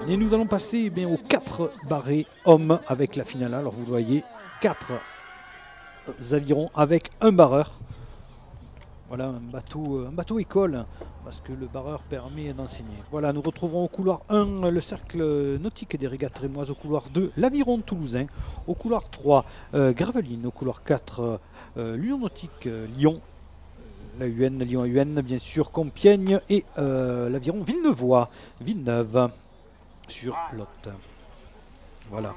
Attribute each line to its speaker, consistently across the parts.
Speaker 1: Et nous allons passer aux 4 barrés hommes avec la finale. Alors vous voyez 4 avirons avec un barreur. Voilà un bateau école, parce que le barreur permet d'enseigner. Voilà, nous retrouverons au couloir 1 le cercle nautique des régates rémoises, au couloir 2 l'aviron toulousain, au couloir 3 Gravelines, au couloir 4 l'Union nautique Lyon, la UN, Lyon UN bien sûr, Compiègne et l'aviron Villeneuve sur Lot. Voilà.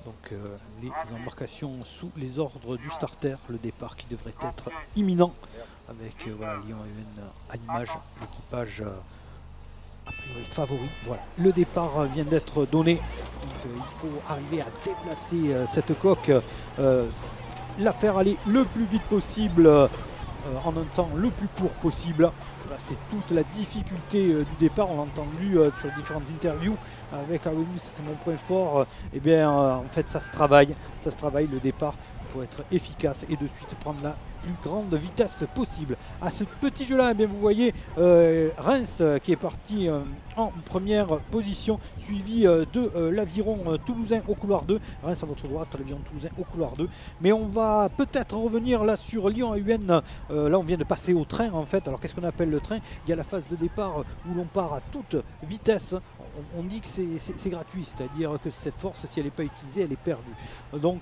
Speaker 1: Donc les embarcations sous les ordres du starter, le départ qui devrait être imminent avec voilà, Lyon UN à l'image, l'équipage a priori favori. Voilà, le départ vient d'être donné, donc il faut arriver à déplacer cette coque, la faire aller le plus vite possible en un temps le plus court possible. C'est toute la difficulté du départ, on l'a entendu sur différentes interviews avec oui, c'est mon point fort. En fait ça se travaille le départ pour être efficace et de suite prendre la plus grande vitesse possible. À ce petit jeu là, vous voyez Reims qui est parti en première position, suivi de l'aviron toulousain au couloir 2. Reims à votre droite, l'aviron toulousain au couloir 2. Mais on va peut-être revenir là sur Lyon AUN. Là on vient de passer au train en fait. Alors qu'est-ce qu'on appelle le train? Il y a la phase de départ où l'on part à toute vitesse. On dit que c'est gratuit, c'est-à-dire que cette force, si elle n'est pas utilisée, elle est perdue. Donc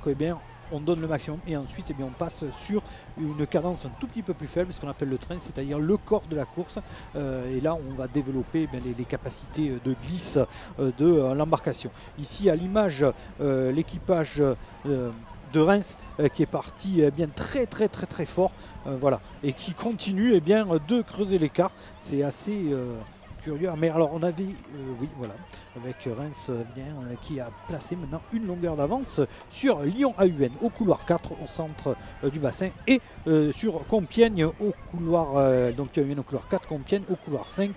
Speaker 1: on donne le maximum et ensuite on passe sur une cadence un tout petit peu plus faible, ce qu'on appelle le train, c'est-à-dire le corps de la course. Et là on va développer les capacités de glisse de l'embarcation. Ici à l'image, l'équipage de Reims qui est parti très fort, voilà, et qui continue de creuser l'écart. C'est assez curieux. Mais alors on avait oui voilà, avec Reims qui a placé maintenant une longueur d'avance sur Lyon AUN au couloir 4 au centre du bassin, et sur Compiègne au couloir donc AUN au couloir 4, Compiègne au couloir 5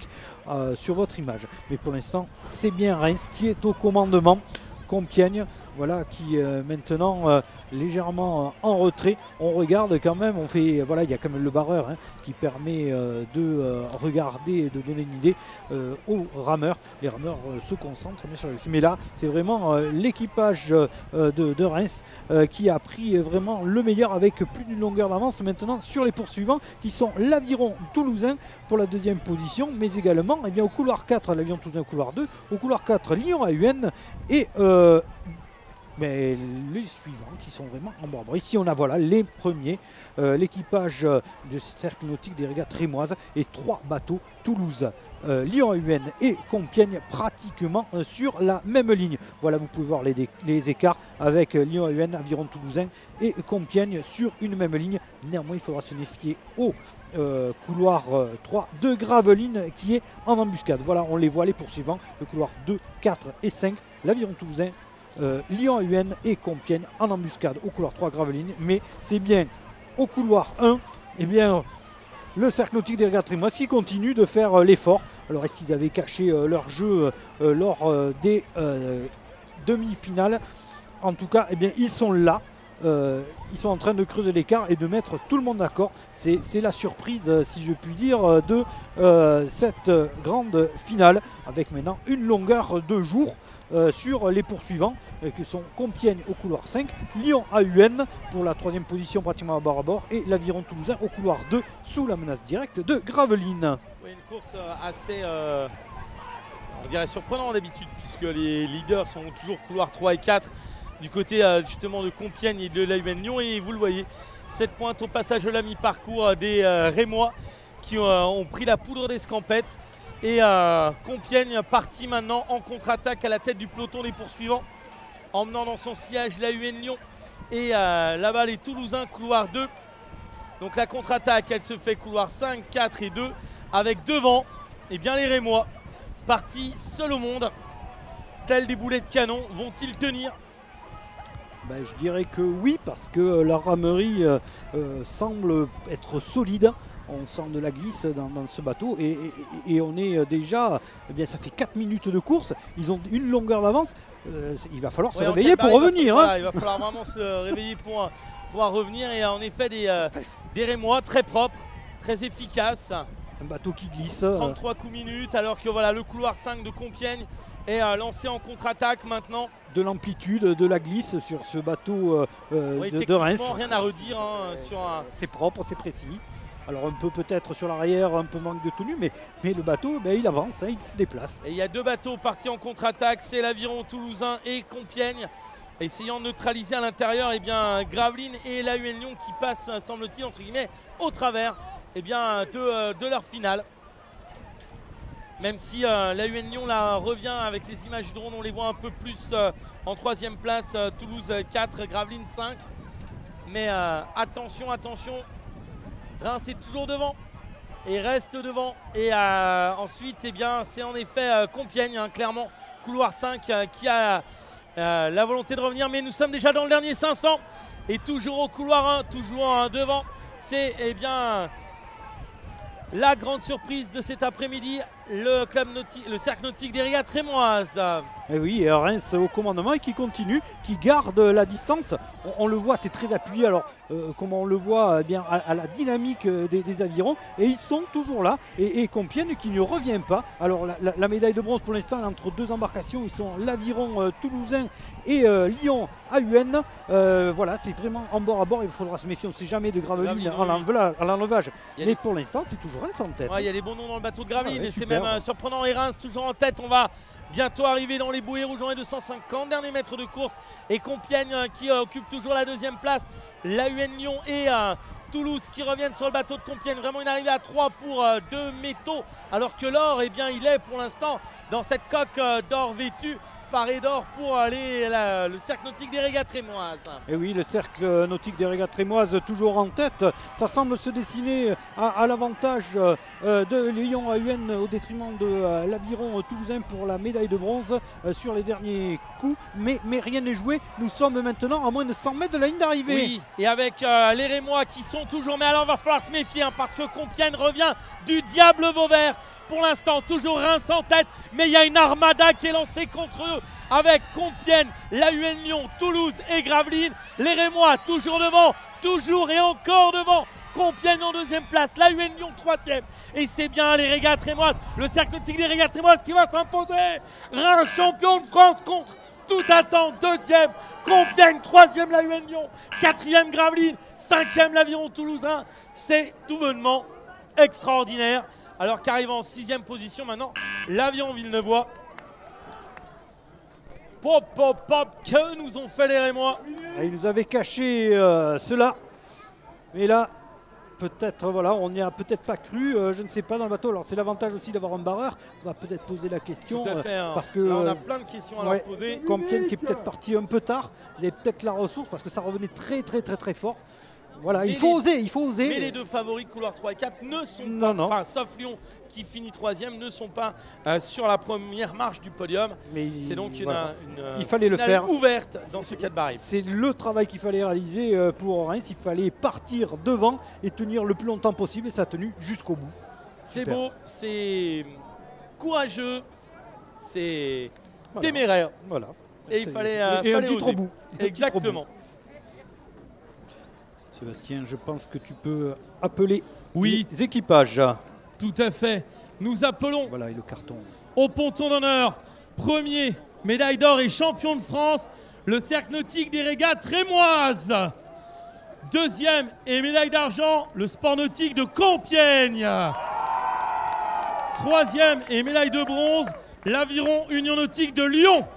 Speaker 1: sur votre image. Mais pour l'instant c'est bien Reims qui est au commandement. Compiègne, voilà, qui maintenant légèrement en retrait. On regarde quand même, on fait, voilà, il y a quand même le barreur qui permet de regarder et de donner une idée aux rameurs. Les rameurs se concentrent bien sur le. Mais là, c'est vraiment l'équipage de Reims qui a pris vraiment le meilleur avec plus d'une longueur d'avance maintenant sur les poursuivants qui sont l'aviron toulousain pour la deuxième position, mais également au couloir 4 l'aviron toulousain au couloir 2, au couloir 4 Lyon AUN et mais les suivants qui sont vraiment en bord. Ici on a voilà les premiers, l'équipage de cercle nautique des régates rémoises et 3 bateaux Toulouse, Lyon AUN et Compiègne pratiquement sur la même ligne. Voilà, vous pouvez voir les écarts avec Lyon AUN, aviron toulousain et Compiègne sur une même ligne. Néanmoins il faudra se méfier au couloir 3 de Gravelines qui est en embuscade. Voilà, on les voit les poursuivants, le couloir 2, 4 et 5, l'aviron toulousain, Lyon AUN et Compiègne en embuscade au couloir 3 Gravelines. Mais c'est bien au couloir 1 le cercle nautique des régates rémoises qui continue de faire l'effort. Alors est-ce qu'ils avaient caché leur jeu lors des demi-finales? En tout cas ils sont là. Ils sont en train de creuser l'écart et de mettre tout le monde d'accord. C'est la surprise, si je puis dire, de cette grande finale, avec maintenant une longueur de jour sur les poursuivants qui sont Compiègne au couloir 5, Lyon AUN pour la 3e position pratiquement à bord et l'aviron toulousain au couloir 2 sous la menace directe de Gravelines.
Speaker 2: Oui, une course assez on dirait surprenante d'habitude, puisque les leaders sont toujours couloir 3 et 4 du côté justement de Compiègne et de l'AUN Lyon. Et vous le voyez, cette pointe au passage de la mi-parcours des Rémois qui ont pris la poudre d'escampette. Et Compiègne parti maintenant en contre-attaque à la tête du peloton des poursuivants, emmenant dans son sillage l'AUN Lyon et là-bas les Toulousains couloir 2. Donc la contre-attaque elle se fait couloir 5, 4 et 2 avec devant les Rémois partis seuls au monde. Tels des boulets de canon, vont-ils tenir?
Speaker 1: Je dirais que oui, parce que la ramerie semble être solide. On sent de la glisse dans ce bateau et on est déjà, ça fait 4 minutes de course, ils ont une longueur d'avance, il va falloir se réveiller pour revenir.
Speaker 2: Il va falloir vraiment se réveiller pour revenir. Et en effet des Rémois très propres, très efficaces,
Speaker 1: Un bateau qui glisse.
Speaker 2: 33 coups minutes, alors que voilà, le couloir 5 de Compiègne est lancé en contre-attaque maintenant.
Speaker 1: De l'amplitude, de la glisse sur ce bateau
Speaker 2: Oui,
Speaker 1: de Reims.
Speaker 2: rien à redire hein, sur un...
Speaker 1: C'est propre, c'est précis. Alors un peu peut-être sur l'arrière, un peu manque de tenue, mais le bateau, ben, il avance, hein, il se déplace.
Speaker 2: Et il y a deux bateaux partis en contre-attaque, c'est l'Aviron toulousain et Compiègne. Essayant de neutraliser à l'intérieur Gravelines et l'AUN Lyon qui passent, semble-t-il, entre guillemets, au travers de leur finale. Même si l'AUN Lyon là, revient avec les images du drone, on les voit un peu plus en troisième place, Toulouse 4, Gravelines 5. Mais attention, attention, Reims est toujours devant et reste devant. Et ensuite, eh bien, c'est en effet Compiègne, hein, clairement, couloir 5 qui a la volonté de revenir. Mais nous sommes déjà dans le dernier 500 et toujours au couloir 1, toujours devant. C'est eh bien la grande surprise de cet après-midi, le club nautique, le cercle nautique des régates rémoises.
Speaker 1: Et oui, et Reims au commandement et qui continue, qui garde la distance. On le voit, c'est très appuyé. Alors, comment on le voit, eh bien, à la dynamique des avirons. Et ils sont toujours là. Et Compiègne qui ne revient pas. Alors, la médaille de bronze pour l'instant, entre deux embarcations. Ils sont l'aviron toulousain et Lyon AUN. Voilà, c'est vraiment en bord à bord. Il faudra se méfier. On ne sait jamais de Gravelines à l'enlevage. Mais pour l'instant, c'est toujours Reims en tête.
Speaker 2: Il y a des bons noms dans le bateau de Gravelines.
Speaker 1: Ouais,
Speaker 2: et c'est même surprenant. Et Reims toujours en tête. On va bientôt arriver dans les bouées rouges en 250 derniers mètres de course. Et Compiègne qui occupe toujours la deuxième place. L'AUN Lyon et Toulouse qui reviennent sur le bateau de Compiègne. Vraiment une arrivée à 3 pour deux métaux. Alors que l'or, eh bien, il est pour l'instant dans cette coque d'or vêtue. Paré d'or pour le cercle nautique des régates rémoises.
Speaker 1: Et oui, le cercle nautique des régates rémoises toujours en tête. Ça semble se dessiner à l'avantage de Lyon AUN au détriment de l'aviron toulousain pour la médaille de bronze sur les derniers coups. Mais rien n'est joué. Nous sommes maintenant à moins de 100 mètres de la ligne d'arrivée.
Speaker 2: Oui, et avec les Rémois qui sont toujours... Mais alors, il va falloir se méfier hein, parce que Compiègne revient du diable Vauvert. Pour l'instant, toujours Reims en tête, mais il y a une armada qui est lancée contre eux avec Compiègne, l'AUN Lyon, Toulouse et Gravelines. Les Rémois toujours devant, toujours et encore devant. Compiègne en deuxième place, l'AUN Lyon troisième. Et c'est bien les régates rémoises, le cercle nautique des régates rémoises qui va s'imposer. Reims champion de France contre toute attente, deuxième. Compiègne, troisième l'AUN Lyon, quatrième Gravelines, cinquième l'Aviron toulousain. C'est tout bonnement extraordinaire. Alors qu'arrive en 6e position maintenant l'Aviron Villeneuvois. Pop, pop, pop, que nous ont fait les Rémois.
Speaker 1: Ils nous avaient caché cela. Mais là, peut-être, voilà, on n'y a peut-être pas cru, je ne sais pas, dans le bateau. Alors c'est l'avantage aussi d'avoir un barreur. On va peut-être poser la question.
Speaker 2: Tout à fait, hein.
Speaker 1: Parce que
Speaker 2: là, on a plein de questions à leur poser.
Speaker 1: Compiègne qui est peut-être parti un peu tard. Il avait peut-être la ressource parce que ça revenait très fort. Voilà, il faut oser.
Speaker 2: Mais les deux favoris de couloir 3 et 4 ne sont pas, enfin sauf Lyon qui finit 3e, ne sont pas sur la première marche du podium. C'est donc une
Speaker 1: il fallait le faire
Speaker 2: ouverte dans ce cas de baril.
Speaker 1: C'est le travail qu'il fallait réaliser pour Reims. Il fallait partir devant et tenir le plus longtemps possible et ça a tenu jusqu'au bout.
Speaker 2: C'est beau, c'est courageux, c'est téméraire.
Speaker 1: Voilà.
Speaker 2: Et il fallait
Speaker 1: un titre au bout.
Speaker 2: Exactement.
Speaker 1: Sébastien, je pense que tu peux appeler
Speaker 2: les
Speaker 1: équipages.
Speaker 2: Tout à fait. Nous appelons
Speaker 1: voilà, et le carton.
Speaker 2: Au ponton d'honneur, premier, médaille d'or et champion de France, le cercle nautique des régates rémoises. Deuxième et médaille d'argent, le sport nautique de Compiègne. Troisième et médaille de bronze, l'aviron Union nautique de Lyon.